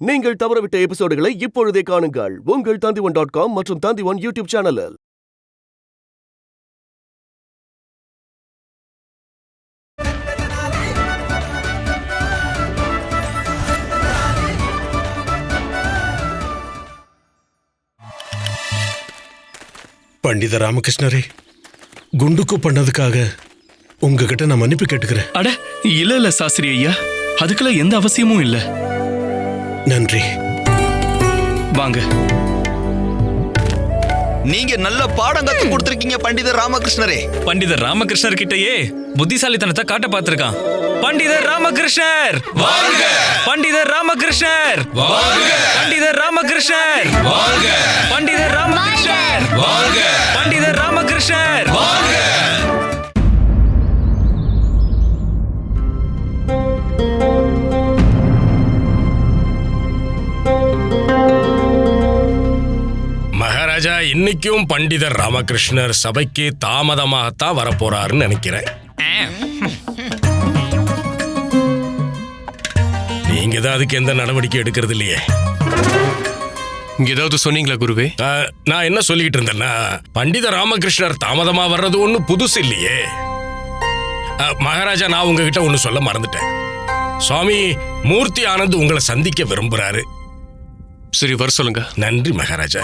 நீங்கள் தவறவிட்ட எபிசோடுகளை இப்பொழுதே காணுங்கள் உங்கள் Tandivan.com மற்றும் Tandivan யூடியூப் சேனலில். பண்டித ராமகிருஷ்ணரே, குண்டுக்கு பண்ணதுக்காக உங்ககிட்ட நான் மன்னிப்பு கேட்டுக்கிறேன். அட இல்ல சாஸ்திரி ஐயா, அதுக்கெல்லாம் எந்த அவசியமும் இல்ல. நன்றி. வாங்க. நீங்க நல்ல பாடம் கத்து கொடுத்திருக்கீங்க பண்டிதர் ராமகிருஷ்ணரே. பண்டிதர் ராமகிருஷ்ணர் கிட்டயே புத்திசாலித்தனத்தை காட்ட பார்த்திருக்கான். பண்டிதர் ராமகிருஷ்ணர் வாழ்க! பண்டிதர் ராமகிருஷ்ணர் வாழ்க! பண்டிதர் ராமகிருஷ்ணர் வாழ்க! பண்டிதர் ராமகிருஷ்ணர் வாழ்க! பண்டிதர் ராமகிருஷ்ணர் வாழ்க! மகாராஜா, இன்னைக்கும் பண்டிதர் ராமகிருஷ்ணர் சபைக்கு தாமதமாகத்தான் வரப்போறாருன்னு நினைக்கிறேன். நீங்க தான் அதுக்கு எந்த நடவடிக்கை எடுக்கிறது இல்லையே. ஏதாவது சொன்னீங்களா குருவே? நான் என்ன சொல்லிக்கிட்டு இருந்தேன்னா, பண்டித ராமகிருஷ்ணர் தாமதமா வர்றது ஒன்றும் புதுசு இல்லையே. மகாராஜா, நான் உங்ககிட்ட ஒன்று சொல்ல மறந்துட்டேன். சுவாமி மூர்த்தி ஆனந்த் உங்களை சந்திக்க விரும்புறாரு. சரி, வர சொல்லுங்க. நன்றி மகாராஜா.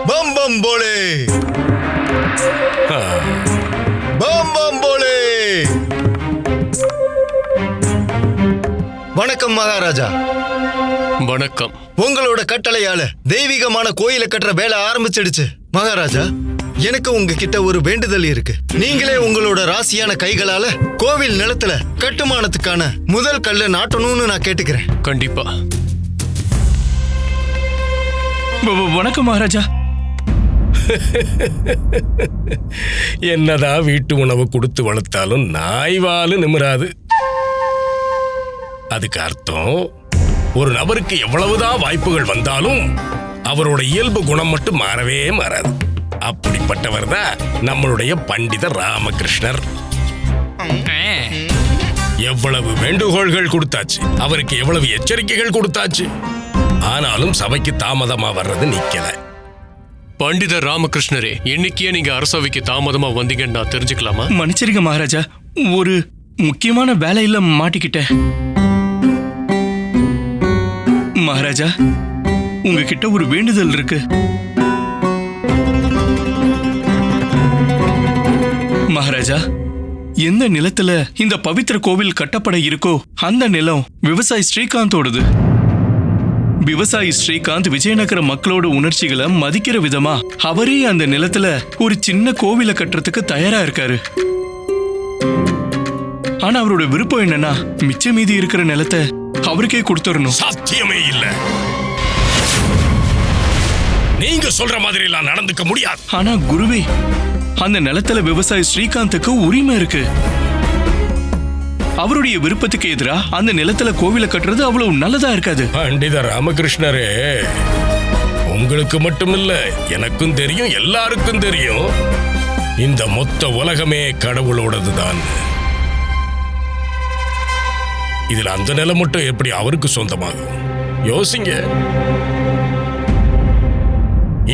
பம் பம் போலே, பம் பம் போலே. வணக்கம் மகாராஜா. வணக்கம். உங்களோட கட்டளையால தெய்வீகமான கோயிலை கட்டுற வேலை ஆரம்பிச்சிடுச்சு மகாராஜா. எனக்கு உங்ககிட்ட ஒரு வேண்டுதல் இருக்கு. நீங்களே உங்களோட ராசியான கைகளால கோவில் நிலத்துல கட்டுமானத்துக்கான முதல் கல்லை நாட்டணும்னு நான் கேட்டுக்கிறேன். கண்டிப்பா. வணக்கம் மகாராஜா. என்னதான் வீட்டு உணவு கொடுத்து வளர்த்தாலும் நாய்வாலு நிமிராது. அதுக்கு அர்த்தம், ஒரு நபருக்கு எவ்வளவுதான் வாய்ப்புகள் வந்தாலும் அவரோட இயல்பு குணம் மட்டும் மாறவே மாறாது. அப்படிப்பட்டவர் தான் நம்மளுடைய பண்டித ராமகிருஷ்ணர். எவ்வளவு வேண்டுகோள்கள் கொடுத்தாச்சு, அவருக்கு எவ்வளவு எச்சரிக்கைகள் கொடுத்தாச்சு, ஆனாலும் சபைக்கு தாமதமா வர்றது நிக்கல. பண்டிதர் ராமகிருஷ்ணரே, இன்னைக்கே நீங்க அரசவைக்கு தாமதமா வந்தீங்கன்னு நான் தெரிஞ்சுக்கலாமா? மன்னிச்சிருங்க மகாராஜா, ஒரு முக்கியமான வேலையில மாட்டிக்கிட்டேன். மகாராஜா, உங்ககிட்ட ஒரு வேண்டுதல் இருக்கு. மகாராஜா, எந்த நிலத்துல இந்த பவித்திர கோவில் கட்டப்பட இருக்கோ அந்த நிலம் விவசாயி ஸ்ரீகாந்தோடது. விவசாயி ஸ்ரீகாந்த் விஜயநகர மக்களோட உணர்ச்சிகளை மதிக்கிற விதமா அவரே அந்த நிலத்துல ஒரு சின்ன கோவிலை கட்டுறதுக்கு தயாரா இருக்காரு. ஆனா அவரோட விருப்பம் என்னன்னா, மிச்ச மீதி இருக்கிற நிலத்தை அவருக்கே கொடுத்துடணும். சாத்தியமே இல்ல. நீங்க சொல்ற மாதிரி எல்லாம் நடந்துக்க முடியாது. ஆனா குருவே, அந்த நிலத்துல விவசாயி ஸ்ரீகாந்துக்கு உரிமை இருக்கு. அவருடைய விருப்பத்துக்கு எதிரா அந்த நிலத்துல கோவிலை கட்டுறது அவ்வளவு நல்லதா இருக்காது. பண்டித ராமகிருஷ்ணரே, உங்களுக்கு மட்டும் இல்ல, எனக்கும் தெரியும், எல்லாருக்கும் தெரியும், இந்த மொத்த உலகமே கடவுளோடதுதான். இதுல அந்த நிலம் மட்டும் எப்படி அவருக்கு சொந்தமாகும்? யோசிங்க.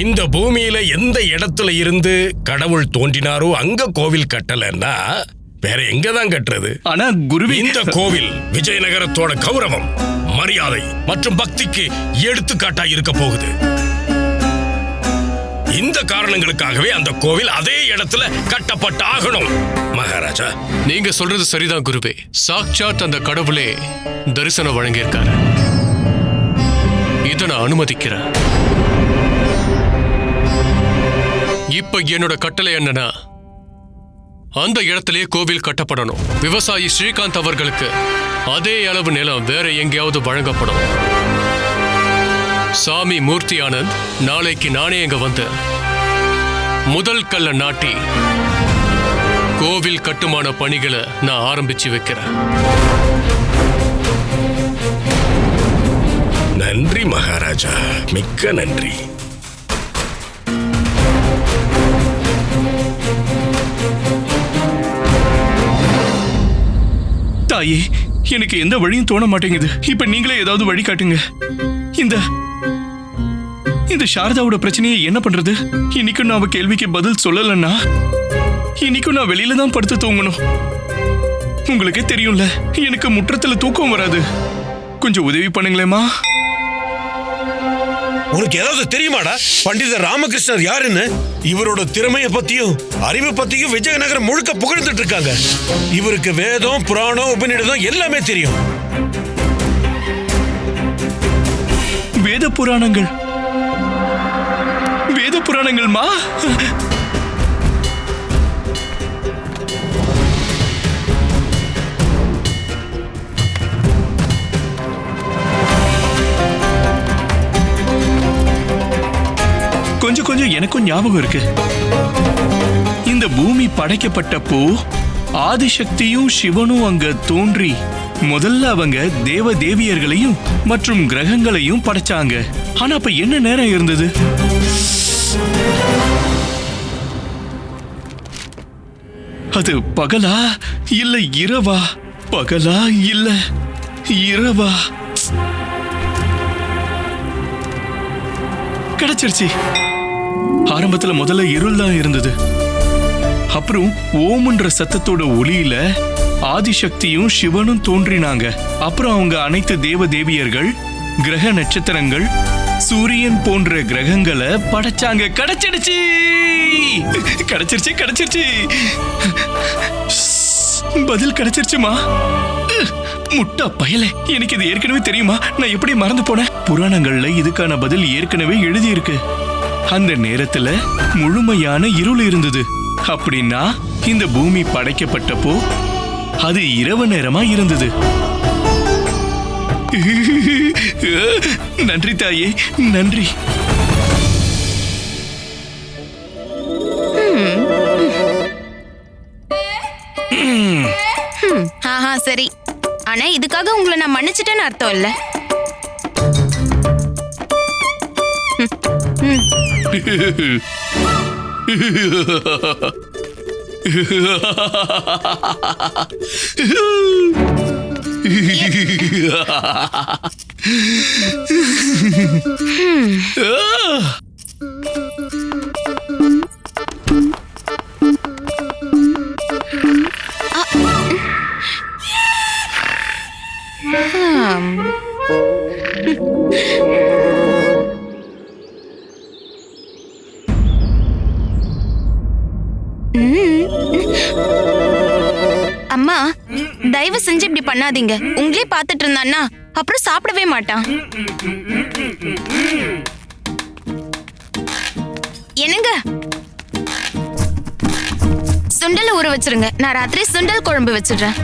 இந்த பூமியில எந்த இடத்துல இருந்து கடவுள் தோன்றினாரோ அங்க கோவில் கட்டலன்னா வேற எங்கதான் கட்டுறது? ஆனா குருவே, இந்த கோவில் விஜயநகரத்தோட கௌரவம், மரியாதை மற்றும் பக்திக்கு எடுத்துக்காட்டா இருக்க போகுது. இந்த காரணங்களுக்காகவே அந்த கோவில் அதே இடத்துல கட்டப்பட்டு ஆகணும். மகாராஜா, நீங்க சொல்றது சரிதான் குருவே. சாக்சாத் அந்த கடவுளே தரிசனம் வழங்கியிருக்காரு. இதை நான் அனுமதிக்கிறேன். இப்ப என்னோட கட்டளை என்னன்னா, அந்த இடத்திலேயே கோவில் கட்டப்படணும். விவசாயி ஸ்ரீகாந்த் அவர்களுக்கு அதே அளவு நிலம் வேற எங்கேயாவது வழங்கப்படும். சாமி மூர்த்தி ஆனந்த் நாளைக்கு நானே இங்க வந்து முதல் கல்ல நாட்டி கோவில் கட்டுமான பணிகளை நான் ஆரம்பிச்சு வைக்கிறேன். நன்றி மகாராஜா, மிக்க நன்றி. தாயே, எனக்கு எந்த வழியும் தோண மாட்டேங்குது. இப்ப நீங்களே ஏதாவது வழி காட்டுங்க. இந்த சாரதாவோட பிரச்சனையை என்ன பண்றது? இன்னைக்கும் நான் அவ கேள்விக்கு பதில் சொல்லலன்னா இன்னைக்கும் நான் வெளியில தான் படுத்து தூங்கணும். உங்களுக்கே தெரியும்ல, எனக்கு முற்றத்துல தூக்கம் வராது. கொஞ்சம் உதவி பண்ணுங்களேம்மா. உனக்கு ஏதாவது தெரியுமாடா பண்டிதர் ராமகிருஷ்ணர் யாருன்னு? இவரோட திறமைய பத்தியும் அறிவு பத்தியும் விஜயநகரம் முழுக்க புகழ்ந்துட்டு இருக்காங்க. இவருக்கு வேதம், புராணம், உபநிடதம் எல்லாமே தெரியும். வேத புராணங்கள்மா. கொஞ்சம் எனக்கும் ஞாபகம் இருக்கு. இந்த பூமி படைக்கப்பட்டப்போ ஆதிசக்தியும் சிவனும் அங்க தோன்றி முதல்ல அவங்க தேவ தேவியர்களையும் மற்றும் கிரகங்களையும் படைச்சாங்க. ஆனா அப்ப என்ன நேரம் இருந்தது? அது பகலா இல்ல இரவா? பகலா இல்ல இரவா? கிடைச்சிருச்சு. ஆரம்பத்துல முதல்ல இருள் தான் இருந்தது. அப்புறம் ஓம்ன்ற சத்தத்தோட ஒளியில ஆதிசக்தியும் சிவனும் தோன்றினாங்க. அப்புறம் அவங்க அனைத்து தேவ தேவியர்கள், கிரக நட்சத்திரங்கள், சூரியன் போன்ற கிரகங்களை படைச்சாங்க. கிடைச்சிருச்சு. பதில் கிடைச்சிருச்சுமா. முட்டா பயலே, எனக்கு இது ஏற்கனவே தெரியுமா? நான் எப்படி மறந்து போனேன்? புராணங்கள்ல இதுக்கான பதில் ஏற்கனவே எழுதி இருக்கு. அந்த நேரத்துல முழுமையான இருள் இருந்தது. அப்படின்னா இந்த பூமி படைக்கப்பட்டப்போ அது இரவு நேரமா இருந்தது. நன்றி தாயே, நன்றி. சரி, ஆனா இதுக்காக உங்களை நான் மன்னிச்சிட்டேன்னு அர்த்தம் இல்ல. அம்மா, தயவு செஞ்சு இப்படி பண்ணாதீங்க. உங்களே பாத்துட்டு இருந்தான்னா அப்புறம் சாப்பிடவே மாட்டான். என்னங்க, சுண்டல் ஊற வச்சிருங்க. நான் ராத்திரி சுண்டல் குழம்பு வச்சிடுறேன்.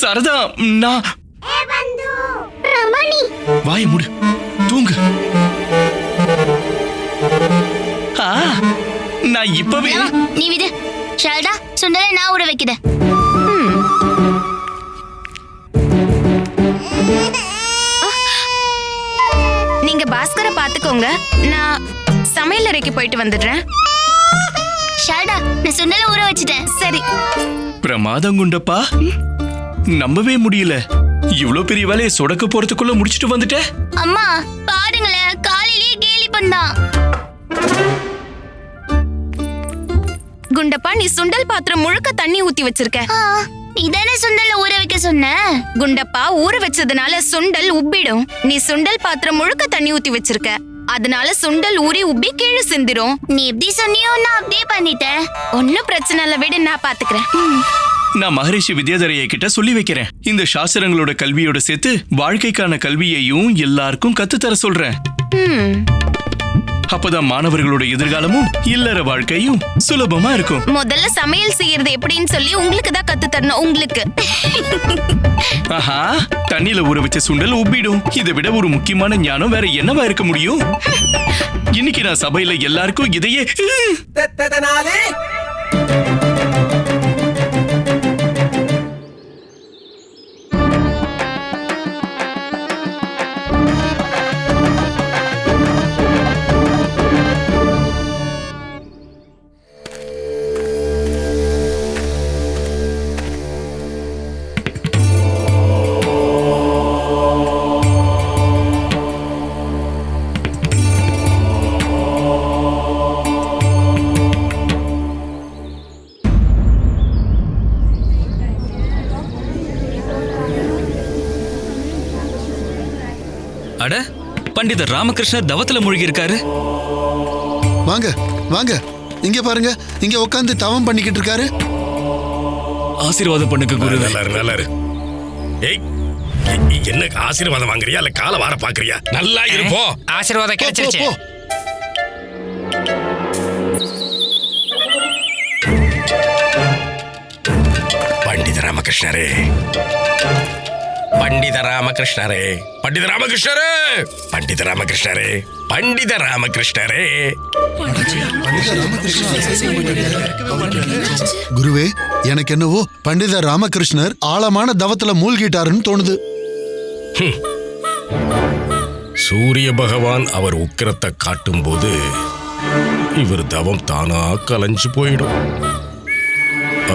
சரதா, நான் வாய மூடு, தூங்கு. நான் இப்பவே நீ விடு. ஷால்டா, சுண்டலை நான் ஊற வைக்கிறேன். நீங்க பாஸ்கரை பாத்துக்கோங்க, நான் சமையல் அறைக்கு போயிட்டு வந்துடுறேன். ஷால்டா, நான் சுண்டலை ஊற வச்சிட்டேன். சரி. பிரமாதம் குண்டப்பா, நம்பவே முடியல. இவ்வளவு பெரிய வேலையை சொடக்க போறதுக்குள்ள முடிச்சிட்டு வந்துட்ட. அம்மா பாருங்களேன், காலையிலேயே கேலி பண்ணான். குண்டப்பா, நீ சுண்டல் பாத்திரம் முழுக்க தண்ணி ஊத்தி வச்சிருக்க. இதானே சுண்டல்ல ஊற வைக்க சொன்ன. குண்டப்பா, ஊற வச்சதுனால சுண்டல் உப்பிடும். நீ சுண்டல் பாத்திரம் முழுக்க தண்ணி ஊத்தி வச்சிருக்க, அதனால சுண்டல் ஊறி உப்பி கீழே சிந்திரும். நீ எப்படி சொன்னியோ நான் அப்படியே பண்ணிட்டேன். ஒன்னும் பிரச்சனை இல்ல, விடு, நான் பாத்துக்கிறேன். நான் மகரிஷி வித்யாதரைய கிட்ட சொல்லி வைக்கிறேன். இந்த சாஸ்திரங்களோட கல்வியோட சேர்த்து வாழ்க்கைக்கான கல்வியையும் எல்லாருக்கும் கத்துத்தர சொல்றேன். அப்பதான் மாணவர்களோட எதிர்காலமும் இல்லற வாழ்க்கையும் சுலபமா இருக்கும். முதல்ல சமையல் செய்யறது எப்படின்னு சொல்லி உங்களுக்கு தான் கத்து தரணும். உங்களுக்கு ஆஹா, தண்ணியில ஊற வச்ச சுண்டல் உப்பிடும். இதை விட ஒரு முக்கியமான ஞானம் வேற என்னவா இருக்க முடியும்? இன்னைக்கு நான் சபையில எல்லாருக்கும் இதையே அட, பண்டிதர் ராமகிருஷ்ணர் தவத்துல மூழ்கி இருக்காரு. வாங்க வாங்க, இங்க பாருங்க, இங்க உட்காந்து தவம் பண்ணிக்கிட்டு இருக்காரு. ஆசீர்வாதம் பண்ணுங்க குருவே. நல்லாரு. ஏய், என்ன ஆசீர்வாதம் வாங்குறியா இல்ல காலை வார பாக்குறியா? நல்லா இருப்போ. ஆசீர்வாதம் கிடைச்சிருச்சு. பண்டித ராமகிருஷ்ணரே, பண்டித ராமகிருஷ்ணரே, பண்டித ராமகிருஷ்ணரே, பண்டித ராமகிருஷ்ணரே, பண்டித ராமகிருஷ்ணரே. குருவே, எனக்கு என்னவோ பண்டித ராமகிருஷ்ணர் ஆழமான தவத்துல மூழ்கிட்டாருன்னு தோணுது. சூரிய பகவான் அவர் உக்கிரத்தை காட்டும் போது இவர் தவம் தானா கலைஞ்சு போயிடும்.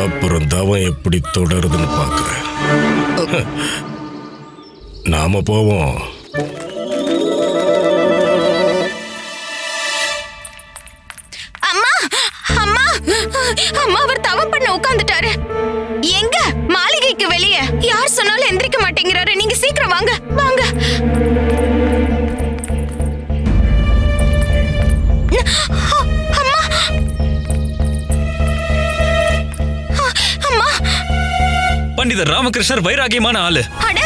அப்புறம் தவம் எப்படி தொடருதுன்னு பார்க்கிறேன். நாம போவோம். அம்மா அம்மா அம்மா, அவர் தவம் பண்ண உட்கார்ந்துட்டாரு. எங்க? மாளிகைக்கு வெளியே. யார் சொன்னாலும் எந்திரிக்க மாட்டேங்கிறாரு. நீங்க சீக்கிரம் வாங்க வாங்க. அம்மா அம்மா, பண்டிதர் ராமகிருஷ்ணர் வைராகியமான ஆளு. அட,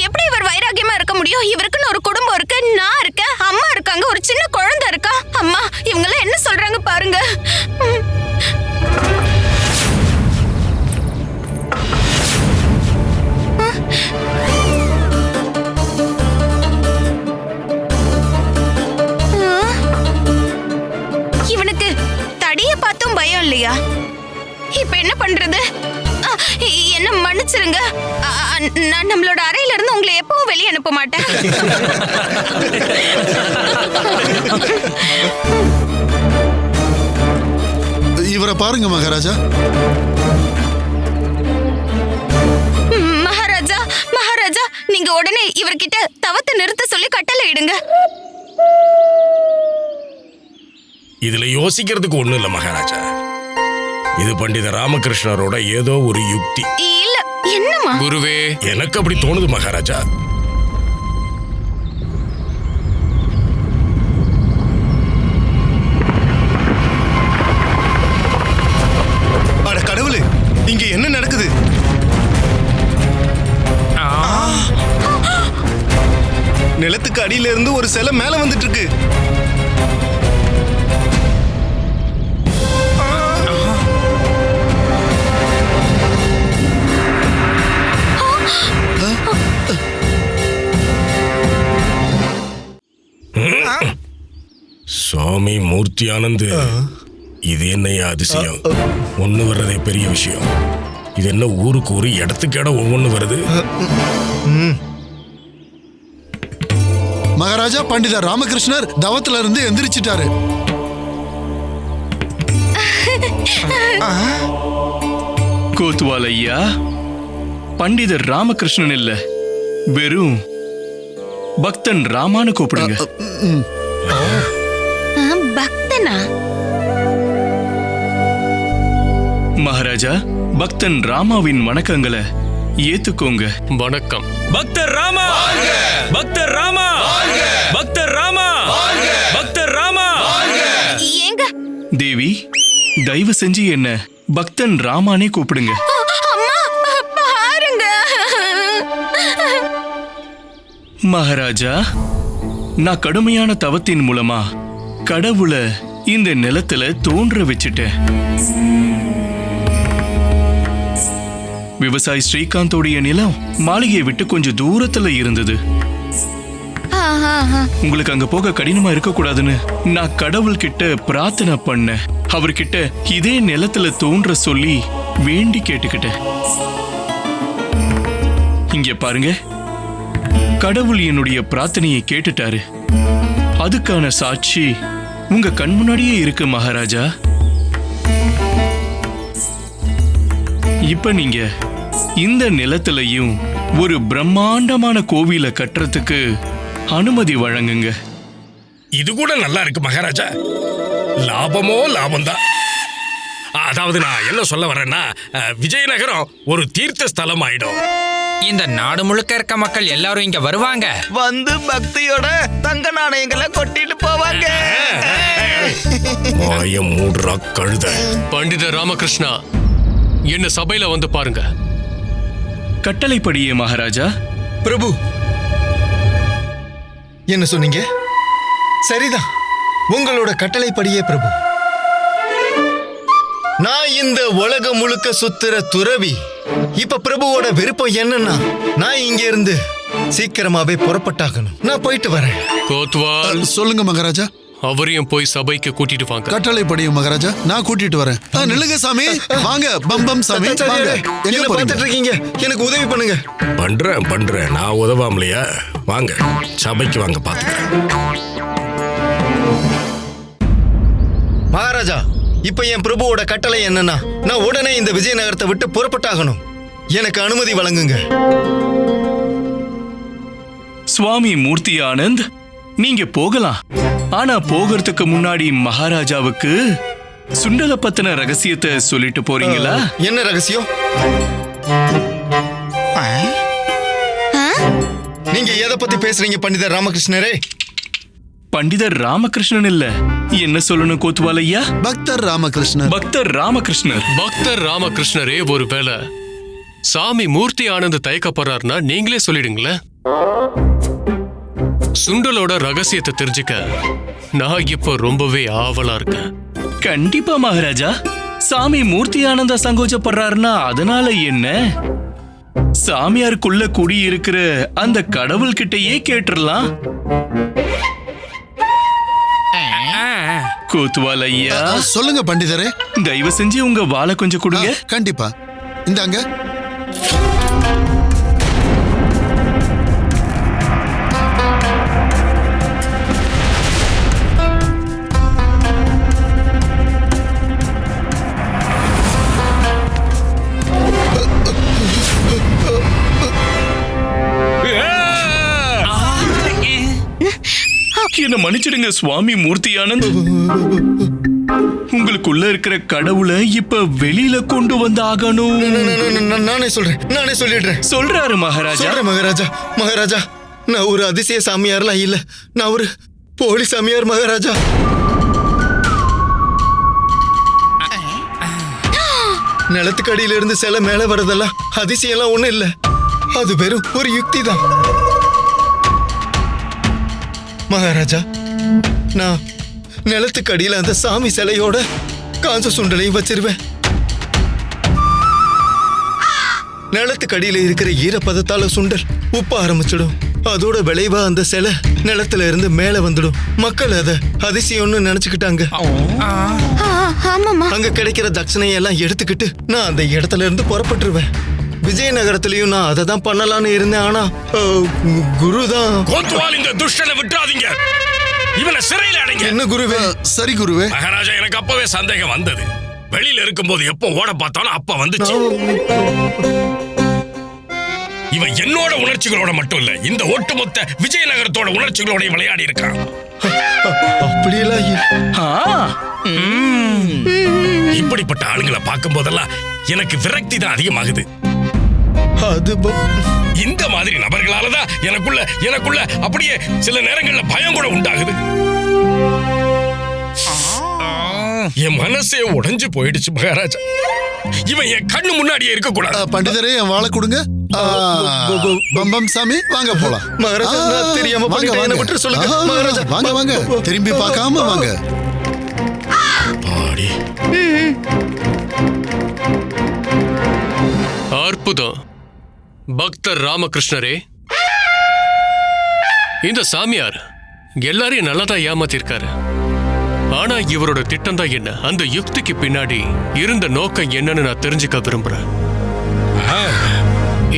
எப்படி இவர் வைராகியமா இருக்க முடியும்? இவருக்குன்னு ஒரு குடும்பம் இருக்கு, நான் இருக்கேன், அம்மா இருக்காங்க, ஒரு சின்ன குழந்தை இருக்கா. அம்மா, இவங்க எல்லாம் என்ன சொல்றாங்க பாருங்க. இவனுக்கு தடிய பார்த்தும் பயம் இல்லையா? இப்ப என்ன பண்றது? என்ன மன்னிச்சிருங்க. நான் நம்மளோட அறையில இருந்து உங்களை எப்பவும் வெளியே அனுப்ப மாட்டேன். இவரை பாருங்க மகாராஜா. மகாராஜா, மகாராஜா, நீங்க உடனே இவர்கிட்ட தவத்தை நிறுத்த சொல்லி கட்டளை இடுங்க. இதுல யோசிக்கிறதுக்கு ஒண்ணும் இல்ல மகாராஜா. இது பண்டித ராமகிருஷ்ணரோட ஏதோ ஒரு யுக்தி. இல்ல, என்னமா? குருவே, எனக்கு அப்படி தோணுது மகாராஜா. அட கடவுளே, இங்க என்ன நடக்குது? நிலத்துக்கு அடியில இருந்து ஒரு சிலை மேல வந்துட்டு இருக்கு. சுவாமி மூர்த்தி ஆனந்த், இது என்னையா அதிசயம்? ஒண்ணு வர்றதே பெரிய விஷயம். இது என்ன ஊருக்கு ஒரு இடத்துக்கு இடம் ஒவ்வொன்னு வருது? மகாராஜா, பண்டித ராமகிருஷ்ணர் தவத்துல இருந்து எந்திரிச்சிட்டாரு. கோத்வால் ஐயா, பண்டிதர் ராமகிருஷ்ணன் இல்ல, வெறும் பக்தன் ராமான்னு கூப்பிடுங்க. பக்தனா? மகாராஜா, பக்தன் ராமாவின் வணக்கங்களை ஏத்துக்கோங்க. வணக்கம். பக்தர் ராமா, பக்தர் ராமா, பக்தர் ராமா, பக்தர் ராமா. ஏங்க? தேவி, தயவு செஞ்சு என்ன பக்தன் ராமானே கூப்பிடுங்க. அம்மா, பாருங்க. மகாராஜா, நான் கடுமையான தவத்தின் மூலமா கடவுளை இந்த நிலத்துல தோன்ற வச்சுட்டேன். விவசாயி ஸ்ரீகாந்தோடைய நிலம் மாளிகையை விட்டு கொஞ்சம் தூரத்துல இருந்தது. உங்களுக்கு அங்க போக கடினமா இருக்க கூடாதுன்னு நான் கடவுள் கிட்ட பிரார்த்தனை பண்ணேன். அவர்கிட்ட இதே நிலத்துல தோன்ற சொல்லி வேண்டி கேட்டுக்கிட்டேன். இங்க பாருங்க, கடவுள் என்னுடைய பிரார்த்தனையை கேட்டுட்டாரு. அதுக்கான சாட்சி உங்க கண் முன்னாடியே இருக்கு மகாராஜா. இப்ப நீங்க இந்த நிலத்திலையும் ஒரு பிரம்மாண்டமான கோவிலை கட்டுறதுக்கு அனுமதி வழங்குங்க. இது கூட நல்லா இருக்கு மகாராஜா. லாபமோ லாபம்தான். அதாவது நான் என்ன சொல்ல வரேன்னா, விஜயநகரம் ஒரு தீர்த்த ஸ்தலம் ஆயிடும். இந்த நாடு முழுக்க இருக்க மக்கள் எல்லாரும் இங்க வருவாங்க. வந்து பக்தியோட தங்க நாணயங்களை கொட்டிட்டு போவாங்க. வாய மூடுறா கழுத. பண்டித ராமகிருஷ்ணா, என்ன சபையில வந்து பாருங்க. கட்டளைப்படியே மகாராஜா. பிரபு, என்ன சொன்னீங்க? சரிதான், உங்களோட கட்டளைப்படியே பிரபு. நான் இந்த உலகம் முழுக்க சுத்துற துறவி. இப்ப பிரபுவோட விருப்பம் என்னன்னா, நான் இங்க இருந்து சீக்கிரமாவே புறப்பட்டாகணும். நான் போயிட்டு வரேன். கோத்வால், சொல்லுங்க மகாராஜா. அவரையும் போய் சபைக்கு கூட்டிட்டு வாங்க. கட்டளைப்படியும் மகாராஜா, நான் கூட்டிட்டு வரேன். நில்லுங்க சாமி, வாங்க. பம்பம் சாமி, வாங்க. எங்க என்ன பார்த்துட்டு இருக்கீங்க? எனக்கு உதவி பண்ணுங்க. பண்றேன். நான் உதவாமலையா? வாங்க, சபைக்கு வாங்க, பாத்துக்கிறேன். மகாராஜா, இப்ப என் பிரபுவோட கட்டளை என்னன்னா, நான் உடனே இந்த விஜயநகரத்தை விட்டு புறப்பட்டாகணும். எனக்கு அனுமதி வழங்குங்க. சுவாமி மூர்த்தி ஆனந்த், நீங்க போகலாம். ஆனா போகிறதுக்கு முன்னாடி மகாராஜாவுக்கு சுண்டல பத்தின ரகசியத்தை சொல்லிட்டு போறீங்களா? என்ன ரகசியம்? நீங்க எதை பத்தி பேசுறீங்க பண்டிதர் ராமகிருஷ்ணரே? பண்டிதர் ராமகிருஷ்ணன் இல்ல, என்ன சொல்லணும் கோத்வால் ஐயா? பக்தர் ராமகிருஷ்ணர். பக்தர் ராமகிருஷ்ணர். பக்தர் ராமகிருஷ்ணரே ஒருவேளை சாமி மூர்த்தி ஆனந்த் தயக்கப்படுறாருன்னா நீங்களே சொல்லிடுங்களேன். சுண்டலோட ரகசியத்தை தெரிஞ்சுக்க நான் இப்ப ரொம்பவே ஆவலா இருக்கேன். கண்டிப்பா மகாராஜா. சாமி மூர்த்தி ஆனந்த சங்கோச்சப்படுறாருன்னா அதனால என்ன? சாமியாருக்குள்ள குடி இருக்கிற அந்த கடவுள் கிட்டயே கேட்டுறலாம். கோத்வால் ஐயா, சொல்லுங்க பண்டிதரே. தயவு செஞ்சு உங்க வாளை கொஞ்சம் கொடுங்க. கண்டிப்பா, இந்தாங்க. என்ன மன்னிச்சிடுங்க சுவாமி மூர்த்தி ஆனந்த். உங்களுக்குள்ள இருக்கிற கடவுளை இப்ப வெளியில கொண்டு வந்து ஆகணும். நானே சொல்லிடுறேன். சொல்றாரு மகாராஜா. மகாராஜா, நான் ஒரு அதிசய சாமியார்லாம் இல்ல. நான் ஒரு போலி சாமியார் மகாராஜா. நிலத்துக்கடியில இருந்து சில மேல வரதெல்லாம் அதிசயம்லாம் ஒண்ணும் இல்ல. அது வெறும் ஒரு யுக்தி தான் மகாராஜா. நான் நிலத்துக்கடியில அந்த சாமி சிலையோட காஞ்ச சுண்டலையும் வச்சிருவேன். நிலத்துக்கடியில இருக்கிற ஈரப்பதத்தால சுண்டல் உப்ப ஆரம்பிச்சிடும். அதோட விளைவா அந்த சிலை நிலத்துல இருந்து மேல வந்துடும். மக்கள் அத அதிசயம்னு நினைச்சுக்கிட்டாங்க. அங்க கிடைக்கிற தட்சணையெல்லாம் எடுத்துக்கிட்டு நான் அந்த இடத்துல இருந்து புறப்பட்டுருவேன். விஜயநகரத்திலயும் நான் அதை தான் பண்ணலான்னு இருந்தேன். ஆனா குருதான். கோத்வால், இந்த துஷ்டனை விட்டுறாதீங்க. இவனை சிறையில் அடைங்க. என்ன குருவே? சரி குருவே. மகாராஜா, எனக்கு அப்பவே சந்தேகம் வந்தது. வெளியில இருக்கும்போது எப்போ ஓட பார்த்தாலும் அப்ப வந்துச்சு. இவன் என்னோட உணர்ச்சிகளோட மட்டும் இல்ல, இந்த ஒட்டுமொத்த விஜயநகரத்தோட உணர்ச்சிகளோட விளையாடி இருக்கான். இப்படிப்பட்ட ஆளுங்களை பார்க்கும் போதெல்லாம் எனக்கு விரக்தி தான் அதிகமாகுது. இந்த மாதிரி நபர்களாலதான் எனக்குள்ள அப்படியே சில நேரங்கள்ல பயம் கூட உண்டாகுது. என் மனசே உடைஞ்சு போயிடுச்சு மகாராஜா. இவன் என் கண்ணு முன்னாடியே இருக்க கூடாது. பண்டிதரே, என் வாழை கொடுங்க. பம்பம் சாமி, வாங்க போலாம். மகாராஜா, நான் தெரியாம பண்ணிட்டேன். என்ன மட்டும் சொல்லுங்க மகாராஜா. வாங்க, திரும்பி பார்க்காம வாங்க. அற்புதம் பக்தர் ராமகிருஷ்ணரே. இந்த சாமியார் எல்லாரையும் நல்லதான் ஏமாத்திருக்காரு. ஆனா இவரோட திட்டம் தான் என்ன, அந்த யுக்திக்கு பின்னாடி இருந்த நோக்கம் என்னன்னு நான் தெரிஞ்சுக்க விரும்புறேன்.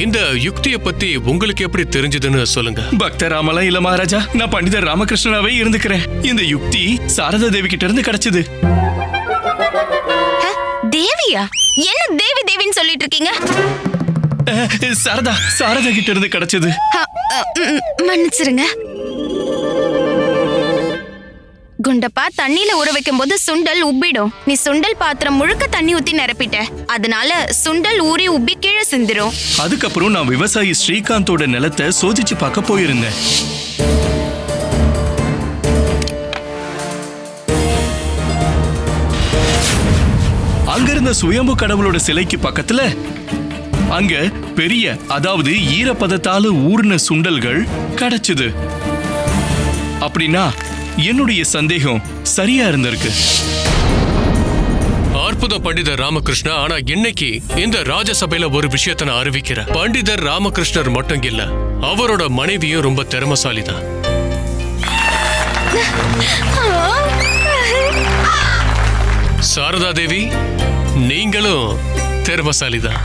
இந்த யுக்தியை பத்தி உங்களுக்கு எப்படி தெரிஞ்சதுன்னு சொல்லுங்க. பக்தர் ராமலாம் இல்ல மகாராஜா, நான் பண்டிதர் ராமகிருஷ்ணனாவே இருந்துக்கிறேன். இந்த யுக்தி சாரதா தேவி கிட்ட இருந்து கிடைச்சது. தேவியா? என்ன தேவி தேவின்னு சொல்லிட்டு இருக்கீங்க? சாரதா கிட்ட இருந்து கிடைச்சது. மன்னிச்சிருங்க. குண்டப்பா, தண்ணியில ஊற வைக்கும் போது சுண்டல் உப்பிடும். நீ சுண்டல் பாத்திரம் முழுக்க தண்ணி ஊத்தி நிரப்பிட்ட, அதனால சுண்டல் ஊறி உப்பி கீழே சிந்திரும். அதுக்கப்புறம் நான் விவசாயி ஸ்ரீகாந்தோட நிலத்தை சோதிச்சு பார்க்க போயிருந்தேன். அங்கிருந்த சுயம்பு கடவுளோட சிலைக்கு பக்கத்துல அங்க பெரிய, அதாவது ஈரப்பதத்தால ஊர்ன சுண்டல்கள் கிடைச்சது. அப்படின்னா என்னுடைய சந்தேகம் சரியா இருந்திருக்கு. அற்புதம் பண்டிதர் ராமகிருஷ்ணா. ஆனா இன்னைக்கு இந்த ராஜசபையில ஒரு விஷயத்தை நான் அறிவிக்கிறேன். பண்டிதர் ராமகிருஷ்ணர் மட்டும் இல்ல, அவரோட மனைவியும் ரொம்ப திறமசாலிதான். சாரதா தேவி, நீங்களும் திறமசாலிதான்.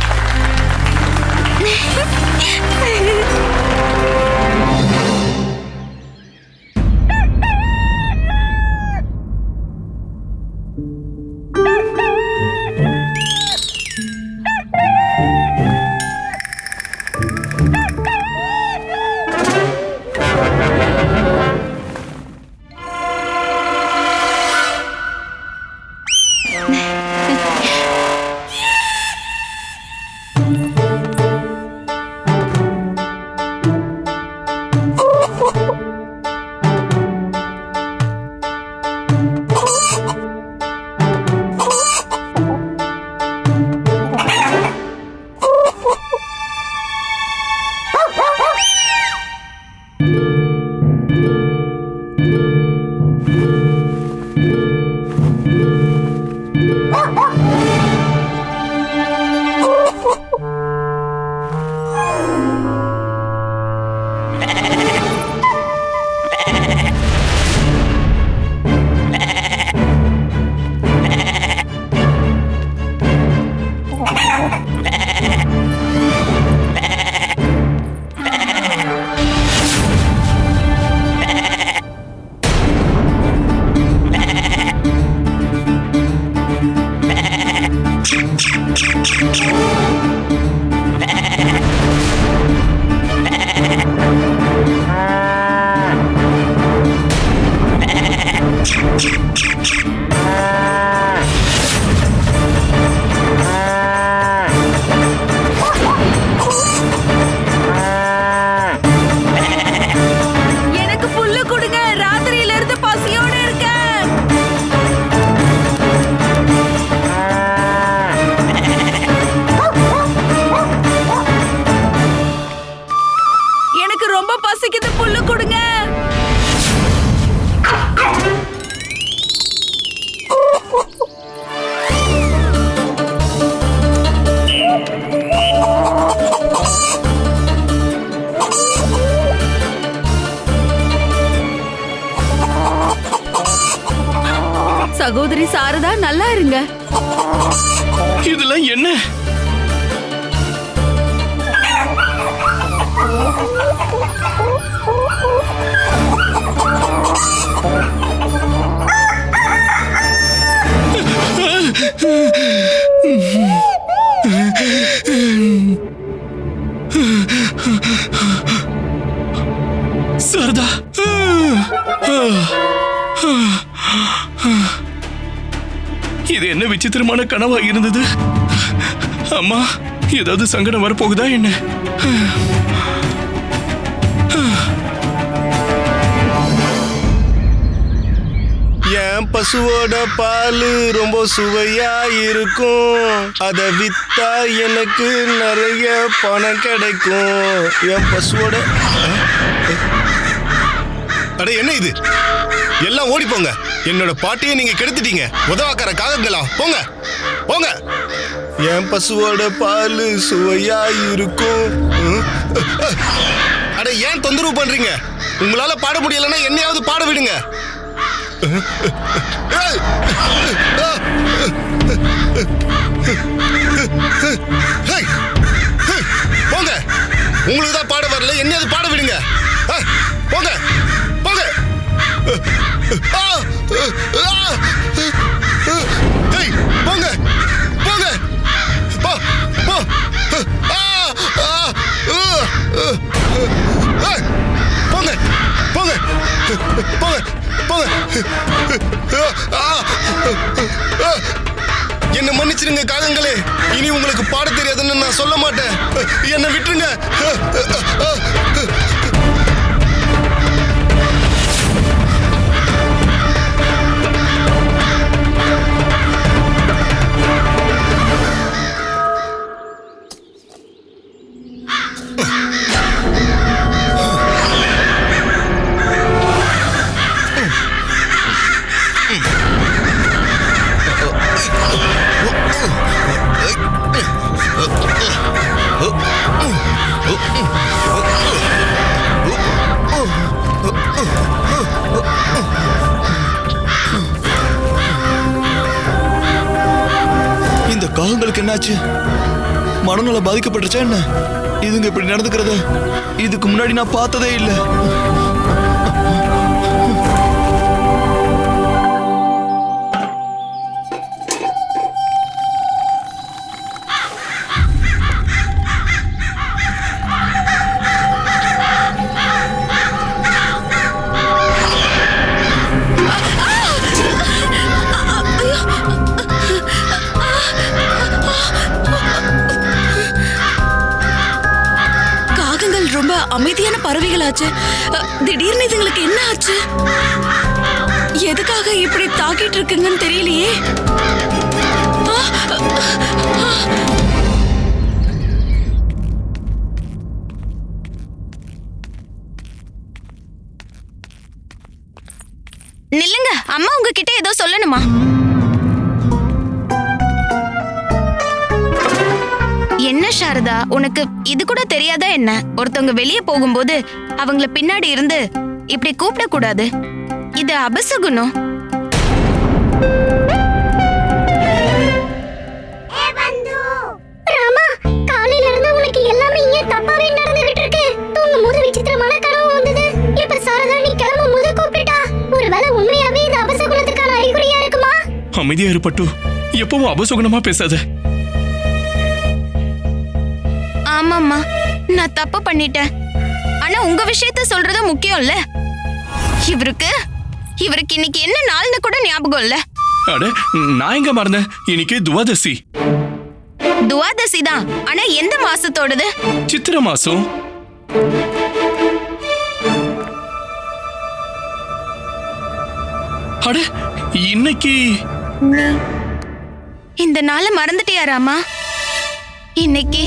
சகோதரி சாரதா, நல்லா இருங்க. இதெல்லாம் என்ன? சாரதா, இது என்ன விசித்திரமான கனவா இருந்தது? அம்மா, ஏதாவது சங்கடம் வரப்போகுதா என்ன? என் பசுவோட பால் ரொம்ப சுவையா இருக்கும், அதை வித்தா எனக்கு நிறைய பணம் கிடைக்கும். என் பசுவோட அட என்ன இது? எல்லாம் ஓடி போங்க. என்னோட பாட்டியை நீங்க கெடுத்துட்டீங்க. உதவாக்கார காகங்களா, போங்க போங்க. என் பசுவோட பால் சுவையா இருக்கும். அட ஏன் தொந்தரவு பண்றீங்க? உங்களால பாட முடியலன்னா என்னையாவது பாட விடுங்க. போங்க, உங்களுக்கு தான் பாட வரல, என்னையாவது பாட விடுங்க. போங்க போங்க. போங்க போங்க போ போ. போங்க போங்க போங்க போங்க. என்ன மன்னிச்சிருங்க காகங்களே, இனி உங்களுக்கு பாட தெரியாதுன்னு நான் சொல்ல மாட்டேன். என்னை விட்டுருங்க. இந்த காகங்களுக்கு என்னாச்சு? மனநல பாதிக்கப்பட்டுச்சா என்ன? இதுங்க இப்படி நடந்துக்கிறத இதுக்கு முன்னாடி நான் பார்த்ததே இல்லை. ரொம்ப அமைதியான பறவைகளாச்சு. திடீர்னு இதுங்களுக்கு என்ன ஆச்சு? எதுக்காக இப்படி தாக்கிட்டு இருக்குங்கன்னு தெரியலையே. நில்லுங்க, அம்மா உங்ககிட்ட ஏதோ சொல்லணுமா? என்ன சாரதா, உனக்கு இது கூட தெரியாதா என்ன? ஒருத்தவங்க வெளியே போகும்போது அவங்கள பின்னாடி இருந்து இப்படி கூப்பிட கூடாது. இது அபசகுணம். ராமா, காலையில இருந்து உனக்கு எல்லாமே இங்க தப்பாவே நடந்துகிட்டு இருக்கு. தூங்கும்போது விசித்திரமான கனவு வந்தது. இப்ப சாரதா நீ கிளம்பும்போது கூப்பிட்டா. ஒருவேளை உண்மையாவே இது அபசகுணத்துக்கான அறிகுறியா இருக்குமா? அமைதியா இருப்பட்டு, எப்பவும் அபசகுணமா பேசாத. ஆமாம்மா, நான் தப்பு பண்ணிட்டேன். ஆனா உங்க விஷயத்த சொல்றது முக்கியம் இல்ல. இவருக்கு இன்னைக்கு என்ன நாள்னு கூட ஞாபகம் இல்ல. அட, நான் எங்க மறந்தேன்? இன்னைக்கு துவாதசி. துவாதசி தான், ஆனா எந்த மாசத்தோடது? சித்திர மாசம். அட, இன்னைக்கு இந்த நாளை மறந்துட்டியா ராமா? இன்னைக்கு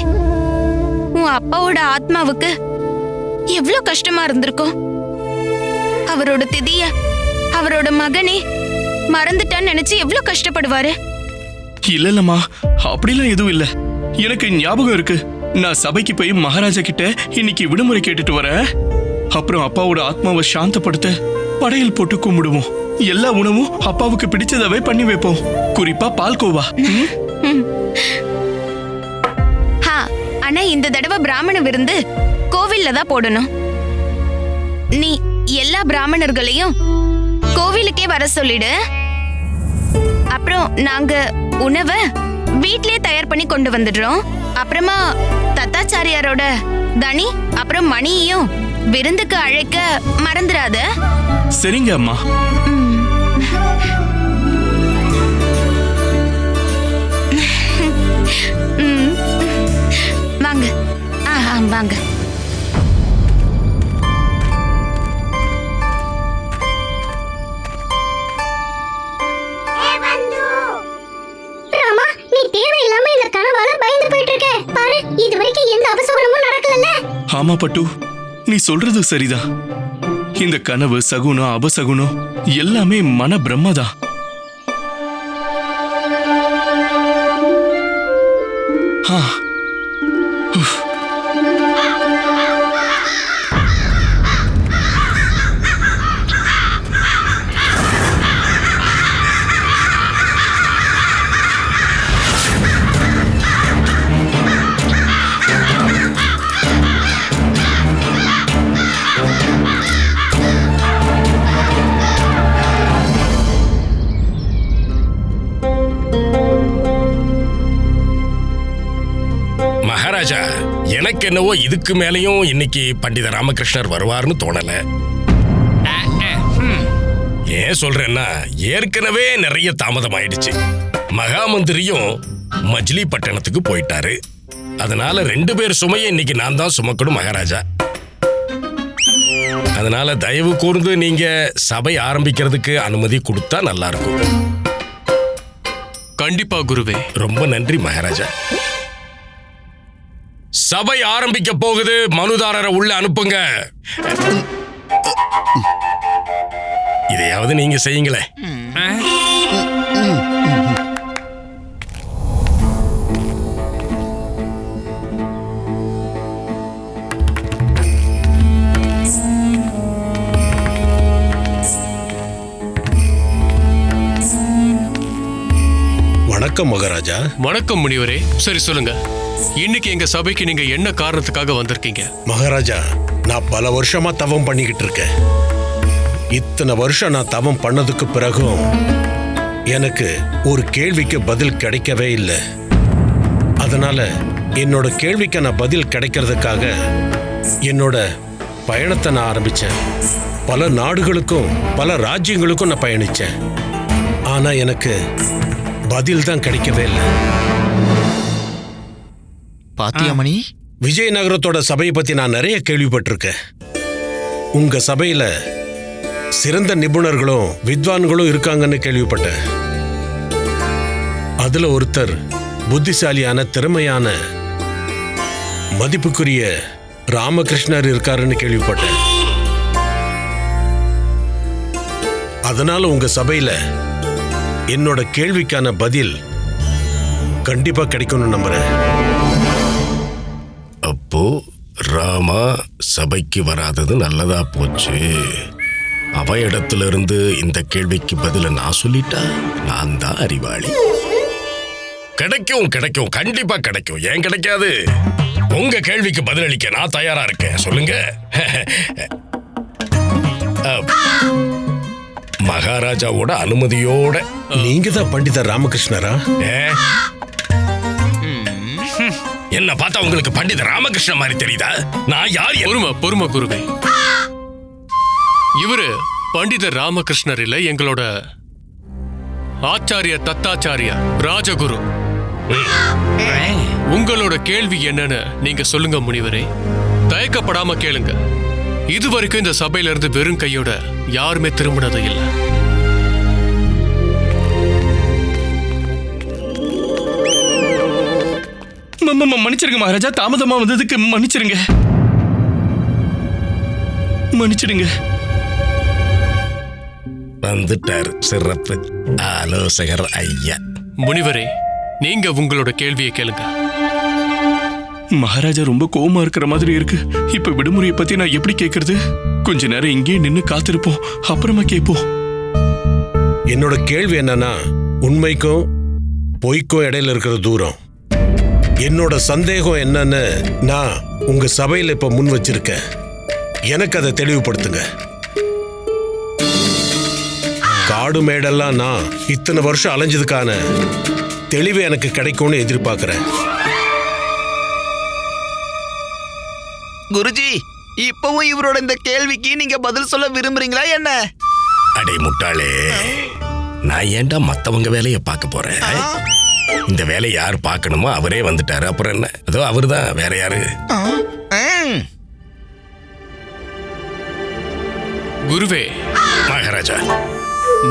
உன் அப்பாவோட ஆத்மாவுக்கு எவ்வளவு கஷ்டமா இருந்திருக்கும். அவரோட திதிய அவரோட மகனே மறந்துட்டான்னு நினைச்சு எவ்வளவு கஷ்டப்படுவாரு. இல்லம்மா, அப்படிலாம் எதுவும் இல்ல. எனக்கு ஞாபகம் இருக்கு. நான் சபைக்கு போய் மகாராஜா கிட்ட இன்னைக்கு விடுமுறை கேட்டுட்டு வரேன். அப்புறம் அப்பாவோட ஆத்மாவை சாந்தப்படுத்த படையல் போட்டு கும்பிடுவோம். எல்லா உணவும் அப்பாவுக்கு பிடிச்சதாவே பண்ணி வைப்போம். குறிப்பா பால்கோவா. ஆனா இந்த தடவை பிராமண விருந்து கோவில்ல தான் போடணும். நீ எல்லா பிராமணர்களையும் கோவிலுக்கே வர சொல்லிடு. அப்புறம் நாங்க உணவை வீட்லயே தயார் பண்ணி கொண்டு வந்துடுறோம். அப்புறமா தத்தாச்சாரியாரோட தனி அப்புறம் மணியையும் விருந்துக்கு அழைக்க மறந்துடாத. சரிங்க அம்மா. வாங்க. வாங்க. ராமா, நீ தேவையில்லாம இந்த கனவால பயந்து போயிட்டு இருக்க. பாரு, இதுவரைக்கும் எந்த அபசகுணமும் நடக்கலல்ல. ஆமா பட்டு, நீ சொல்றது சரிதான். இந்த கனவு, சகுனம், அபசகுனம் எல்லாமே மன பிரம்மதான். மகாராஜா, எனக்கு என்னவோ இதுக்கு மேலையும் இன்னைக்கு பண்டித ராமகிருஷ்ணர் வருவார்னு தோணல. ஏன் சொல்றேன்னா ஏற்கனவே நிறைய தாமதம் ஆயிடுச்சு. மகாமந்திரியும் மஜ்லிப்பட்டினத்துக்கு போயிட்டாரு. அதனால 2 பேர் சுமையை இன்னைக்கு நான் தான் சுமக்கணும் மகாராஜா. அதனால தயவு கூர்ந்து நீங்க சபை ஆரம்பிக்கிறதுக்கு அனுமதி கொடுத்தா நல்லா இருக்கும். கண்டிப்பா குருவே. ரொம்ப நன்றி மகாராஜா. சபை ஆரம்பிக்க போகுது. மனுதாரரை உள்ள அனுப்புங்க. இதையாவது நீங்க செய்யுங்களே. வணக்கம் மகாராஜா. வணக்கம் முனிவரே. சரி சொல்லுங்க, இன்னைக்கு எங்க சபைக்கு நீங்க என்ன காரணத்துக்காக வந்திருக்கீங்க? மகாராஜா, நான் பல வருஷமா தவம் பண்ணிக்கிட்டு இருக்கேன். இத்தனை வருஷம் நான் தவம் பண்ணதுக்கு பிறகும் எனக்கு ஒரு கேள்விக்கு பதில் கிடைக்கவே இல்லை. அதனால என்னோட கேள்விக்கான பதில் கிடைக்கிறதுக்காக என்னோட பயணத்தை நான் ஆரம்பிச்சேன். பல நாடுகளுக்கும் பல ராஜ்யங்களுக்கும் நான் பயணிச்சேன். ஆனா எனக்கு பதில் தான் கிடைக்கவே இல்லை. பாத்தியாமணி, விஜயநகரத்தோட சபையை பத்தி நான் நிறைய கேள்விப்பட்டிருக்கேன். உங்க சபையில சிறந்த நிபுணர்களும் வித்வான்களும் இருக்காங்கன்னு கேள்விப்பட்டேன். அதுல ஒருத்தர் புத்திசாலியான திறமையான மதிப்புக்குரிய ராமகிருஷ்ணர் இருக்காருன்னு கேள்விப்பட்டேன். அதனால உங்க சபையில என்னோட கேள்விக்கான பதில் கண்டிப்பா கிடைக்கும்னு நம்புறேன். அப்போ ராமா சபைக்கு வராதது நல்லதா போச்சு. அவ இடத்துல இருந்து இந்த கேள்விக்கு பதில நான் சொல்லிட்டா நான் தான் அறிவாளி. கிடைக்கும் கிடைக்கும், கண்டிப்பா கிடைக்கும். ஏன் கிடைக்காது? உங்க கேள்விக்கு பதிலளிக்க நான் தயாரா இருக்கேன். சொல்லுங்க. மகாராஜாவோட அனுமதியோட. நீங்க தான் பண்டிதர் ராமகிருஷ்ணரா? என்ன பார்த்தா உங்களுக்கு பண்டிதர் ராமகிருஷ்ண மாதிரி தெரியுதா? நான் யார்? பொறுமை குருவே. இவரு பண்டிதர் ராமகிருஷ்ணர் இல்ல, எங்களோட ஆச்சாரிய தத்தாச்சாரியா ராஜகுரு. உங்களோட கேள்வி என்னன்னு நீங்க சொல்லுங்க முனிவரே. தயக்கப்படாம கேளுங்க. இதுவரைக்கும் இந்த சபையில இருந்து வெறும் கையோட யாருமே திரும்பினது இல்லை. மன்னிச்சிருங்க மகாராஜா, தாமதமா வந்ததுக்கு மன்னிச்சிருங்க. மன்னிச்சிடுங்க. வந்துட்டார் சிறப்பு ஆலோசகர் ஐயா. முனிவரே, நீங்க உங்களோட கேள்வியை கேளுங்க. மகாராஜா ரொம்ப கோவமா இருக்கிற மாதிரி இருக்கு. இப்ப விடுமுறையை பத்தி நான் எப்படி கேக்குறது? கொஞ்ச நேரம் இங்கே நின்னு காத்திருப்போம், அப்புறமா கேட்போம். என்னோட கேள்வி என்னன்னா, உண்மைக்கும் பொய்க்கும் இடையில இருக்கிற தூரம். என்னோட சந்தேகம் என்னன்னு நான் உங்க சபையில இப்ப முன் வச்சிருக்கேன். எனக்கு அதை தெளிவுபடுத்துங்க. காடு மேடெல்லாம் நான் இத்தனை வருஷம் அலைஞ்சதுக்கான தெளிவு எனக்கு கிடைக்கும்னு எதிர்பார்க்கிறேன். குருஜி, இப்பவும் இவரோட இந்த கேள்விக்கு நீங்க பதில் சொல்ல விரும்புறீங்களா என்ன? அடே முட்டாளே, நான் ஏன்டா மத்தவங்க வேலையை பார்க்க போறேன்? இந்த வேலையை யார் பார்க்கணுமோ அவரே வந்துட்டாரு. அப்புறம் என்ன? அதோ அவருதான், வேற யாரு? குருவே, மகாராஜா,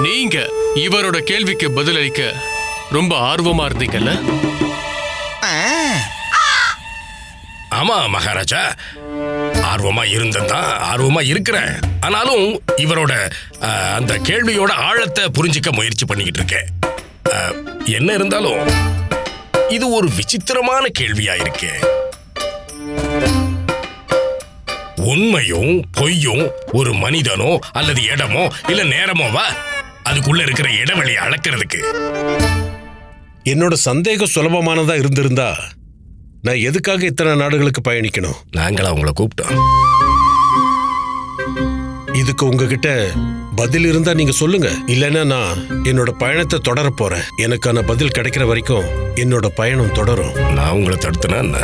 நீங்க இவரோட கேள்விக்கு பதிலளிக்க ரொம்ப ஆர்வமா இருந்தீங்கல்ல? ஆமா மகாராஜா, ஆர்வமா இருந்ததான், ஆர்வமா இருக்கிறேன். ஆனாலும் இவரோட அந்த கேள்வியோட ஆழத்தை புரிஞ்சிக்க முயற்சி பண்ணிக்கிட்டு இருக்கேன். என்ன இருந்தாலும் இது ஒரு விசித்திரமான கேள்வியா இருக்கு. உண்மையும் பொய்யும் ஒரு மனிதனோ அல்லது இடமோ இல்ல நேரமோவா? அதுக்குள்ள இருக்கிற இடைவெளியை அளக்கிறதுக்கு. என்னோட சந்தேகம் சுலபமானதா இருந்திருந்தா நான் எதுக்காக இத்தனை நாடுகளுக்கு பயணிக்கணும்? நாங்களா உங்களை கூப்பிட்டோம். இதுக்கு உங்ககிட்ட பதில் இருந்தா நீங்க சொல்லுங்க. இல்லைன்னா நான் என்னோட பயணத்தை தொடர போறேன். எனக்கான பதில் கிடைக்கிற வரைக்கும் என்னோட பயணம் தொடரும். நான் உங்களை தடுத்தனா என்ன?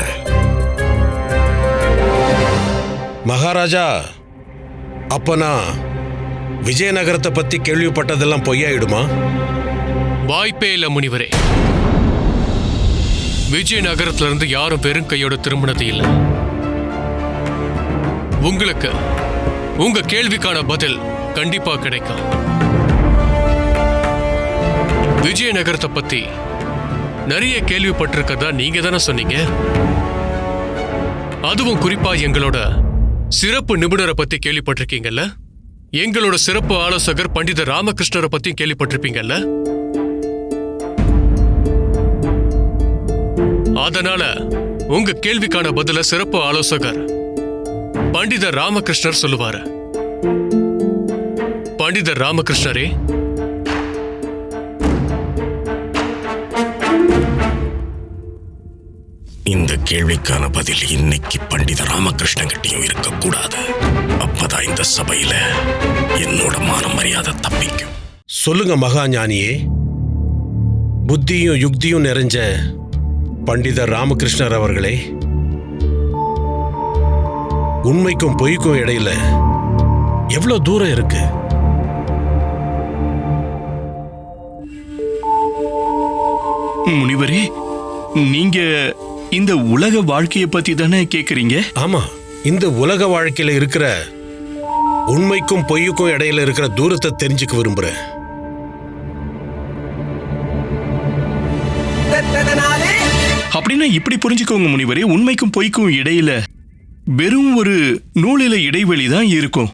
மகாராஜா, அப்ப நான் விஜயநகரத்தை பத்தி கேள்விப்பட்டதெல்லாம் பொய்யாயிடுமா? வாய்ப்பே இல்ல முனிவரே. விஜயநகரத்துல இருந்து யாரும் பெரும் கையோட திரும்பினது இல்ல. உங்களுக்கு உங்க கேள்விக்கான பதில் கண்டிப்பா கிடைக்கும். விஜயநகரத்தை பத்தி நிறைய கேள்விப்பட்டிருக்கதா நீங்க தானே சொன்னீங்க. அதுவும் குறிப்பா எங்களோட சிறப்பு நிபுணரை பத்தி கேள்விப்பட்டிருக்கீங்கல்ல? எங்களோட சிறப்பு ஆலோசகர் பண்டித ராமகிருஷ்ணரை பத்தி கேள்விப்பட்டிருப்பீங்கல்ல? அதனால உங்க கேள்விக்கான பதில சிறப்பு ஆலோசகர் பண்டித ராமகிருஷ்ணர் சொல்லுவாரு. பண்டிதர் ராமகிருஷ்ணரே, இந்த கேள்விக்கான பதில் இன்னைக்கு பண்டித ராமகிருஷ்ணன் கிட்டையும் இருக்கக்கூடாது. அப்பதான் இந்த சபையில என்னோட மான மரியாதை தப்பிக்கும். சொல்லுங்க மகா ஞானியே. புத்தியும் யுக்தியும் நிறைஞ்ச பண்டிதர் ராமகிருஷ்ணர் அவர்களே, உண்மைக்கும் பொய்க்கும் இடையில எவ்வளவு தூரம் இருக்கு? முனிவரே, நீங்க இந்த உலக வாழ்க்கைய பத்தி தானே கேக்குறீங்க? ஆமா, இந்த உலக வாழ்க்கையில இருக்கிற உண்மைக்கும் பொய்யுக்கும் இடையில இருக்கிற தூரத்தை தெரிஞ்சுக்க விரும்புறேன். அப்படின்னா இப்படி புரிஞ்சுக்கோங்க முனிவரே, உண்மைக்கும் பொய்க்கும் இடையில வெறும் ஒரு நூலில இடைவெளி தான் இருக்கும்.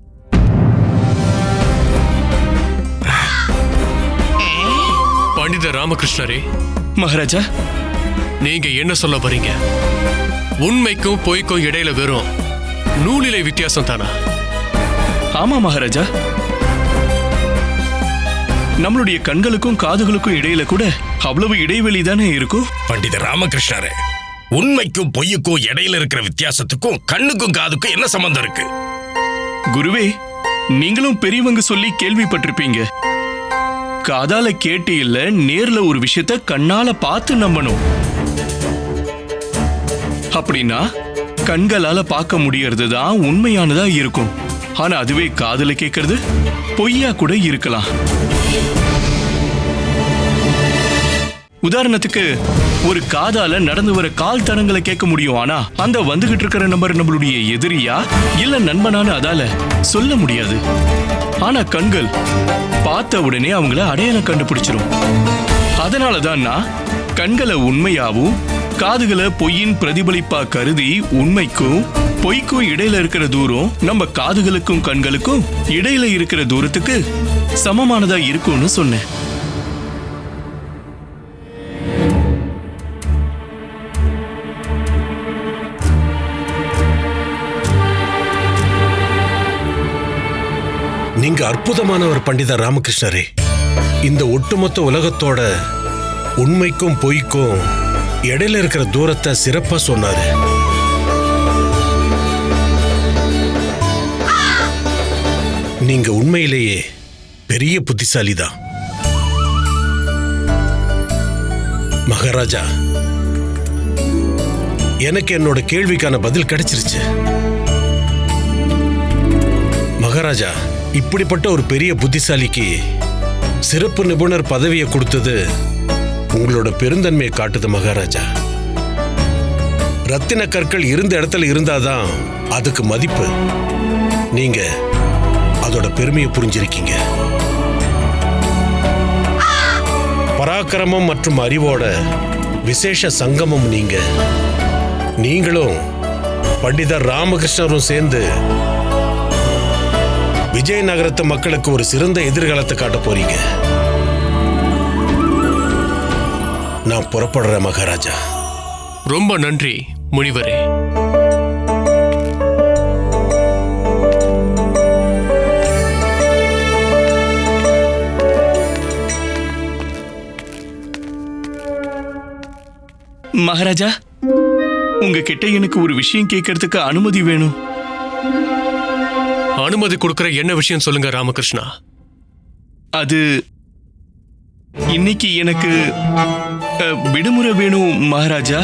பண்டித ராமகிருஷ்ணரே, மகாராஜா, நீங்க என்ன சொல்ல வரீங்க? உண்மைக்கும் பொய்க்கும் இடையில வெறும் நூலிலை வித்தியாசம் தானா? ஆமா மகாராஜா, நம்மளுடைய கண்களுக்கும் காதுகளுக்கும் இடையில கூட அவ்வளவு இடைவெளி தானே இருக்கும். பண்டித ராமகிருஷ்ணரே, உண்மைக்கும் பொய்யுக்கும் இடையில இருக்கிற வித்தியாசத்துக்கும் கண்ணுக்கும் காதுக்கும் என்ன சம்பந்தம் இருக்கு? குருவே, நீங்களும் பெரியவங்க சொல்லி கேள்விப்பட்டிருப்பீங்க. காதால கேட்டு இல்ல, நேர்ல ஒரு விஷயத்த கண்ணால பார்த்து நம்பணும். அப்படின்னா கண்களால பார்க்க முடியறது தான் உண்மையானதா இருக்கும். ஆனா அதுவே காதுல கேட்கறது பொய்யா கூட இருக்கலாம். உதாரணத்துக்கு, ஒரு காதால நடந்து வர கால் தடங்களை கேட்க முடியும். ஆனா அந்த வந்துகிட்டு இருக்கிற நபர் நம்மளுடைய எதிரியா இல்ல நண்பனான அதால சொல்ல முடியாது. ஆனா கண்கள் பார்த்த உடனே அவங்கள அடையாளம் கண்டுபிடிச்சிரும். அதனாலதான் நான் கண்களை உண்மையாவும் காதுகளை பொய்யின் பிரதிபலிப்பா கருதி உண்மைக்கும் பொய்க்கும் இடையில இருக்கிற தூரம் நம்ம காதுகளுக்கும் கண்களுக்கும் இடையில இருக்கிற தூரத்துக்கு சமமானதா இருக்கும்னு சொன்னேன். நீங்க அற்புதமானவர் பண்டிதர் ராமகிருஷ்ணரே. இந்த ஒட்டுமொத்த உலகத்தோட உண்மைக்கும் பொய்க்கும் இடையில இருக்கிற தூரத்தை சிறப்பா சொன்னாரு. நீங்க உண்மையிலேயே பெரிய புத்திசாலிதான் மகாராஜா. எனக்கு என்னோட கேள்விக்கான பதில் கிடைச்சிருச்சு. மகாராஜா, இப்படிப்பட்ட ஒரு பெரிய புத்திசாலிக்கு சிறப்பு நிபுணர் பதவியை கொடுத்தது உங்களோட பெருந்தன்மையை காட்டுது மகாராஜா. ரத்தின கற்கள் இருந்த இடத்துல இருந்தாதான் அதுக்கு மதிப்பு. நீங்க அதோட பெருமையை புரிஞ்சிருக்கீங்க. பராக்கிரமம் மற்றும் அறிவோட விசேஷ சங்கமம் நீங்க. நீங்களும் பண்டிதர் ராமகிருஷ்ணரும் சேர்ந்து விஜயநகரத்து மக்களுக்கு ஒரு சிறந்த எதிர்காலத்தை காட்ட போறீங்க. நான் புறப்படுறேன் மகாராஜா. ரொம்ப நன்றி முனிவரே. மகாராஜா, உங்ககிட்ட எனக்கு ஒரு விஷயம் கேட்கறதுக்கு அனுமதி வேணும். அனுமதி கொடுக்கிற என்ன விஷயம் சொல்லுங்க ராமகிருஷ்ணா. அது இன்னைக்கு எனக்கு விடுமுறை வேணும் மகாராஜா.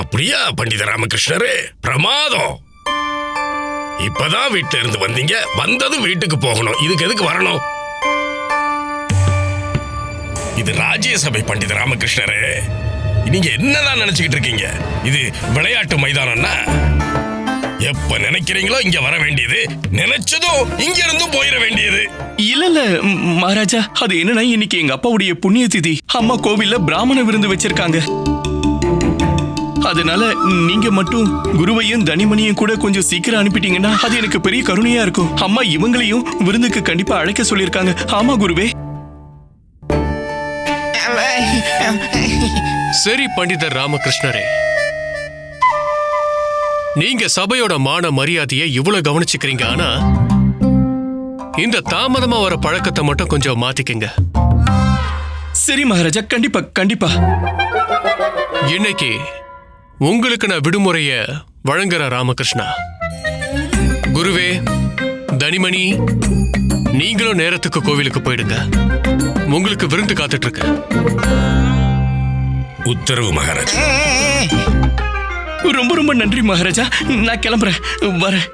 அப்படியா பண்டித ராமகிருஷ்ணரே? பிரமாதம். இப்பதான் வீட்டுல இருந்து வந்தீங்க, வந்ததும் வீட்டுக்கு போகணும். இதுக்கு எதுக்கு வரணும்? இது ராஜ்யசபை பண்டித ராமகிருஷ்ணரே, நீங்க என்னதான் நினைச்சுக்கிட்டு இருக்கீங்க? இது விளையாட்டு மைதானம்னா எப்ப நினைக்கிறீங்களோ இங்க வர வேண்டியது, நினைச்சதும் இங்க இருந்து போயிட வேண்டியது. இல்ல மகாராஜா, அது என்னன்னா இன்னைக்கு எங்க அப்பாவுடைய புண்ணிய திதி. அம்மா கோவில்ல பிராமண விருந்து வச்சிருக்காங்க. அதனால நீங்க மட்டும் குருவையும் தனிமணியும் கூட கொஞ்சம் சீக்கிரம் அனுப்பிட்டீங்கன்னா அது எனக்கு பெரிய கருணையா இருக்கும். அம்மா இவங்களையும் விருந்துக்கு கண்டிப்பா அழைக்க சொல்லியிருக்காங்க. ஆமா குருவே. சரி பண்டிதர் ராமகிருஷ்ணரே, நீங்க சபையோட மான மரியாதையை இவ்வளவு கவனிச்சுக்கிறீங்க. ஆனா இந்த தாமதமா வர பழக்கத்தை மட்டும் கொஞ்சம் மாத்திக்கங்க. சரி மகாராஜா, கண்டிப்பா கண்டிப்பா. இன்னைக்கு உங்களுக்கு நான் விடுமுறைய வழங்குற ராமகிருஷ்ணா. குருவே, தனிமணி, நீங்களும் நேரத்துக்கு கோவிலுக்கு போயிடுங்க. உங்களுக்கு விருந்து காத்துட்டு இருக்கு. உத்தரவு மகாராஜா. ரொம்ப ரொம்ப நன்றி மகாராஜா. நான் கிளம்புறேன். வரேன்.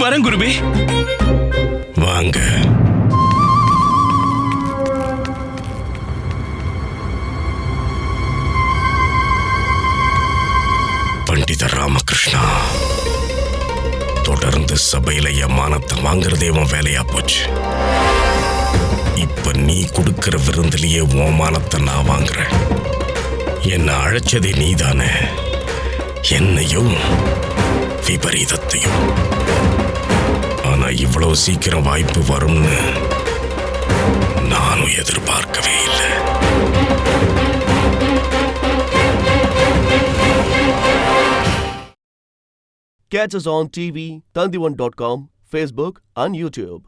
வரேன் குருவே. வாங்க. பண்டித ராமகிருஷ்ணா, தொடர்ந்து சபையில மானத்தை வாங்குறதே உன் வேலையா போச்சு. இப்ப நீ கொடுக்கிற விருந்திலேயே உன் மானத்தை நான் வாங்குறேன். என்ன அழைச்சதே நீதானே, என்னையும் விபரீதத்தையும். ஆனா இவ்வளவு சீக்கிரம் வாய்ப்பு வரும்னு நானும் எதிர்பார்க்கவே இல்லை. Catch us on TV, Tandivan.com, Facebook and YouTube.